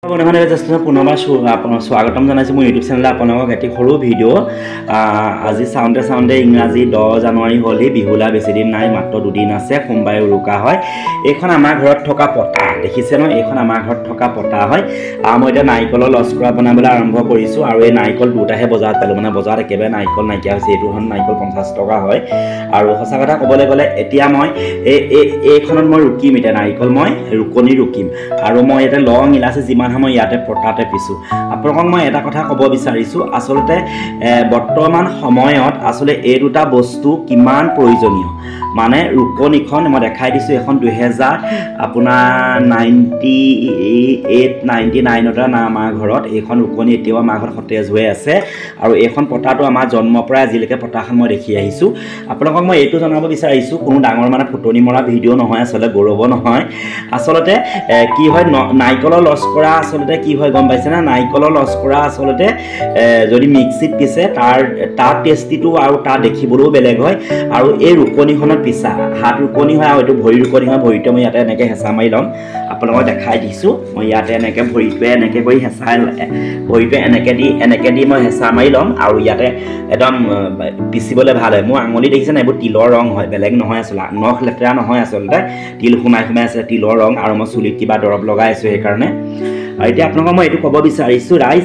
বন্ধুসকলে জাষ্ট পুনৰবাৰ স্বাগতম জনাইছোঁ মোৰ ইউটিউব চেনেলত আপোনালোকক এটি সৰু ভিডিঅ' আজি চাউণ্ডে ইংৰাজী 10 জানুৱাৰী হ'লে বিহুলা বেছি দিন নাই মাত্ৰ দুদিন আছে সোমবাৰে উৰুকা হয় এইখন আমাৰ ঘৰত থকা পতা দেখিছে ন এইখন আমাৰ ঘৰত থকা পতা হয় মই এতিয়া নাৰিকলৰ লস্কৰা বনাবলৈ আৰম্ভ কৰিছোঁ আৰু এই নাৰিকল দুটাহে বজাৰত পালোঁ মানে বজাৰত একেবাৰে নাৰিকল নাইকিয়া হৈছে এইটো হ'ল নাৰিকল 50 টকা হয় আৰু সঁচা কথা ক'বলৈ গ'লে এতিয়া মই এইখনত মই ৰুকিম এতিয়া নাৰিকল মই ৰুকনি ৰুকিম আৰু মই এতিয়া লং ইলাচি যিমান সময় ইয়াতে পটাতে পিছো আপোনালোকক মই এটা কথা ক'ব বিচাৰিছোঁ আসলতে বৰ্তমান সময়ত আসলে এই দুটা বস্তু কিমান প্ৰয়োজনীয় মানে ৰুকনিখন মই দেখাই দিছোঁ এখন 2000 আপোনাৰ 98 99 ৰ আমাৰ ঘৰত এইখন ৰুকনি এতিয়াও আমাৰ ঘৰত সতেজ হৈ আছে আৰু এইখন পটাটো আমাৰ জন্মৰ পৰা আজিলৈকে পটাখন মই দেখি আহিছোঁ আপোনালোকক মই এইটো জনাব বিচাৰিছোঁ কোনো ডাঙৰ মানে ফুটনি মৰা ভিডিঅ' নহয় আসলে গৌৰৱ নহয় আসলতে কি হয় নাৰিকলৰ লস্কৰা আসলতে কি হয় গম পাইছে না নাৰিকলৰ লস্কৰা আসলতে যদি মিক্সিত পিছে তাৰ টেষ্টিটো আৰু তাৰ দেখিবলৈও বেলেগ হয় আৰু এই ৰুকনিখনত পিছা হাত ৰুকনি হয় আৰু এইটো ভৰি ৰুকনি হয় ভৰিটো মই ইয়াতে এনেকৈ হেঁচা মাৰি ল'ম আপোনালোকক দেখাই দিছোঁ মই ইয়াতে এনেকৈ ভৰিটোৱে এনেকৈ কৰি হেঁচাই ভৰিটোৱে এনেকৈ দি মই হেঁচা মাৰি ল'ম আৰু ইয়াতে একদম পিচিবলৈ ভাল হয় মোৰ আঙুলি দেখিছে না এইবোৰ তিলৰ ৰং হয় বেলেগ নহয় আচলতে নখ লেতেৰা নহয় আচলতে তিল সোমাই আছে তিলৰ ৰং আৰু মই চুলিত কিবা দৰৱ লগাই আছোঁ সেইকাৰণে আৰু এতিয়া আপোনালোকক মই এইটো ক'ব বিচাৰিছোঁ ৰাইজ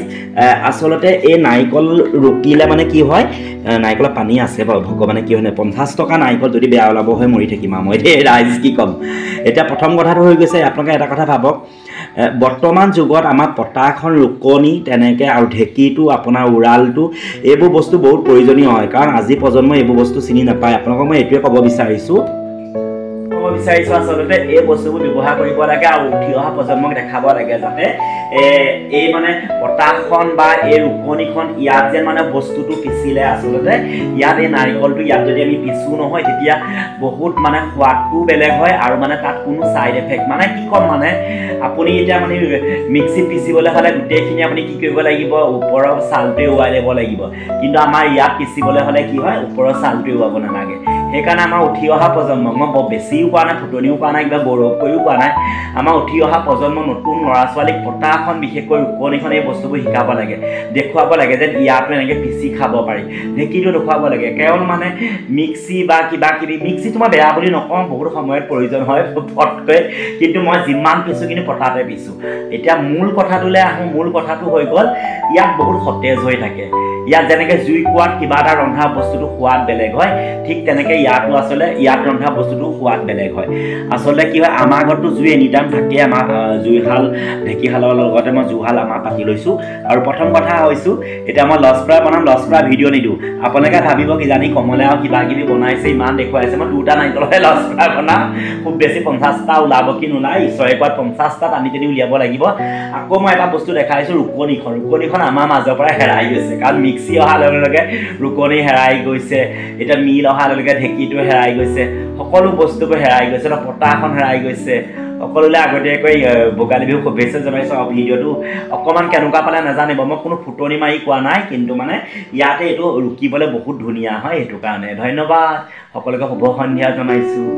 আসলতে এই নাৰিকল ৰুকিলে মানে কি হয় নাৰিকলৰ পানী আছে বাৰু ভগৱানে কি হয় 50 টকা নাৰিকল যদি বেয়া ওলাব হয় মৰি থাকিম আৰু মই দেই ৰাইজ কি ক'ম এতিয়া প্ৰথম কথাটো হৈ গৈছে আপোনালোকে এটা কথা ভাবক বৰ্তমান যুগত আমাৰ পটাখন ৰুকনি তেনেকৈ আৰু ঢেঁকীটো আপোনাৰ উৰালটো এইবোৰ বস্তু বহুত প্ৰয়োজনীয় হয় কাৰণ আজি প্ৰজন্মই এইবোৰ বস্তু চিনি নাপায় আপোনালোকক মই এইটোৱে ক'ব বিচাৰিছোঁ আসলতে এই বস্তুবোৰ ব্যৱহাৰ কৰিব লাগে আৰু উঠি অহা প্ৰজন্মক দেখাব লাগে যাতে এই মানে পটাখন বা এই ৰুকনিখন ইয়াত যে মানে বস্তুটো পিচিলে আসলতে ইয়াত এই নাৰিকলটো ইয়াত যদি আমি পিছো নহয় তেতিয়া বহুত মানে সোৱাদটো বেলেগ হয় আৰু মানে তাত কোনো ছাইড এফেক্ট মানে কি ক'ম মানে আপুনি এতিয়া মানে মিক্সিত পিচিবলৈ হ'লে গোটেইখিনি আপুনি কি কৰিব লাগিব ওপৰৰ চালটোৱে উৱাই ল'ব লাগিব কিন্তু আমাৰ ইয়াত পিচিবলৈ হ'লে কি হয় ওপৰৰ চালটোৱে উৱাব নালাগে সেইকাৰণে আমাৰ উঠি অহা প্ৰজন্ম মই বৰ বেছিও কোৱা নাই ফুটনিও কোৱা নাই কিবা গৌৰৱ কৰিও কোৱা নাই আমাৰ উঠি অহা প্ৰজন্ম নতুন ল'ৰা ছোৱালীক পটাখন বিশেষকৈ ৰুকনিখন এই বস্তুবোৰ শিকাব লাগে দেখুৱাব লাগে যে ইয়াতো এনেকৈ পিচি খাব পাৰি ঢেঁকীটো দেখুৱাব লাগে কেৱল মানে মিক্সি বা কিবা কিবি মিক্সিটো মই বেয়া বুলি নকওঁ বহুত সময়ত প্ৰয়োজন হয় ফটকৈ কিন্তু মই যিমান পিছোঁ কিন্তু পটাতে পিছোঁ এতিয়া মূল কথাটোলৈ আহোঁ মূল কথাটো হৈ গ'ল ইয়াত বহুত সতেজ হৈ থাকে ইয়াত যেনেকৈ জুই কোৱাত কিবা এটা ৰন্ধা বস্তুটো সোৱাদ বেলেগ হয় ঠিক তেনেকৈ ইয়াতো আচলতে ইয়াত ৰন্ধা বস্তুটো সোৱাদ বেলেগ হয় আচলতে কি হয় আমাৰ ঘৰতো জুই এনিটাইম থাকে আমাৰ জুইশাল ঢেঁকীশালৰ লগতে মই জুহাল আমাৰ পাতি লৈছোঁ আৰু প্ৰথম কথা হৈছোঁ এতিয়া মই লস্কৰা বনাম লস্কৰা ভিডিঅ' নিদিওঁ আপোনালোকে ভাবিব কিজানি কমলে আৰু কিবা কিবি বনাইছে ইমান দেখুৱাইছে মই দুটা নাৰিকলহে লস্কৰা বনাম খুব বেছি 50টা ওলাব কি নোলায় ঈশ্বৰে কোৱাত 50টা টানি টানি উলিয়াব লাগিব আকৌ মই এটা বস্তু দেখাইছোঁ ৰুকনিখন আমাৰ মাজৰ পৰা হেৰাই গৈছে কাৰণ মিক্সি অহাৰ লগে লগে ৰুকনি হেৰাই গৈছে এতিয়া মিল অহাৰ লগে লগে ঢেঁকীটো হেৰাই গৈছে সকলো বস্তুবোৰ হেৰাই গৈছে পটাখন হেৰাই গৈছে সকলোলৈ আগতীয়াকৈ ভোগালী বিহু শুভেচ্ছা জনাইছোঁ আৰু ভিডিঅ'টো অকণমান কেনেকুৱা পালে নাজানিব মই কোনো ফুটনি মাৰি কোৱা নাই কিন্তু মানে ইয়াতে এইটো ৰুকিবলৈ বহুত ধুনীয়া হয় সেইটো কাৰণে ধন্যবাদ সকলোকে শুভ সন্ধিয়া জনাইছোঁ